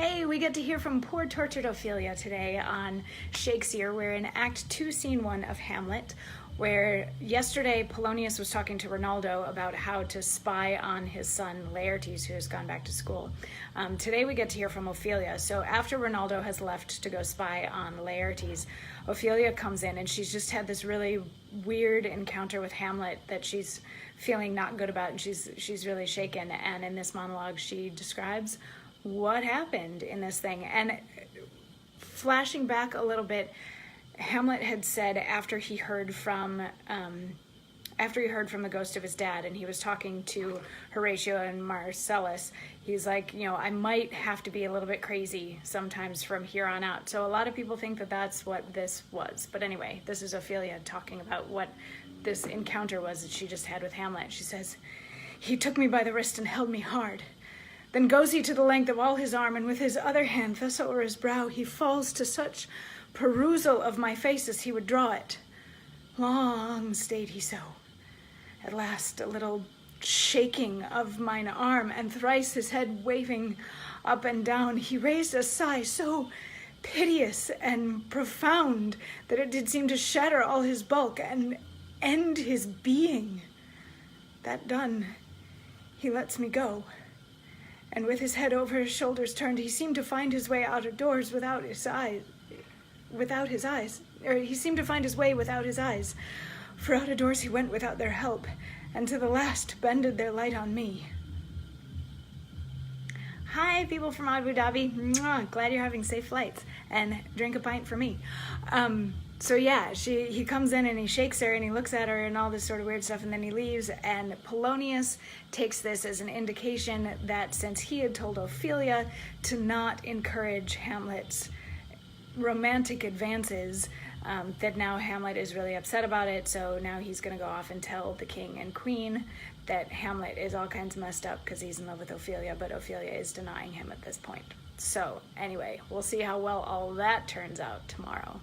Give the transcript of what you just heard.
Hey, we get to hear from poor tortured Ophelia today on Shakesyear. We're in Act 2, Scene 1 of Hamlet, where yesterday Polonius was talking to Rinaldo about how to spy on his son Laertes, who has gone back to school. Today we get to hear from Ophelia. So after Rinaldo has left to go spy on Laertes, Ophelia comes in and she's just had this really weird encounter with Hamlet that she's feeling not good about, and she's really shaken. And in this monologue she describes what happened in this thing. And flashing back a little bit, Hamlet had said after he heard from the ghost of his dad, and he was talking to Horatio and Marcellus, he's like, I might have to be a little bit crazy sometimes from here on out. So a lot of people think that that's what this was. But anyway, this is Ophelia talking about what this encounter was that she just had with Hamlet. She says, "He took me by the wrist and held me hard. Then goes he to the length of all his arm, and with his other hand thus o'er his brow he falls to such perusal of my face as he would draw it. Long stayed he so. At last a little shaking of mine arm, and thrice his head waving up and down, he raised a sigh so piteous and profound that it did seem to shatter all his bulk and end his being. That done, he lets me go. And with his head over his shoulders turned, he seemed to find his way out of doors without his eyes. He seemed to find his way without his eyes. For out of doors he went without their help, and to the last bended their light on me." Hi, people from Abu Dhabi. Mwah, glad you're having safe flights. And drink a pint for me. So yeah, he comes in and he shakes her and he looks at her and all this sort of weird stuff, and then he leaves. And Polonius takes this as an indication that since he had told Ophelia to not encourage Hamlet's romantic advances, that now Hamlet is really upset about it. So now he's going to go off and tell the king and queen that Hamlet is all kinds of messed up because he's in love with Ophelia, but Ophelia is denying him at this point. So anyway, we'll see how well all that turns out tomorrow.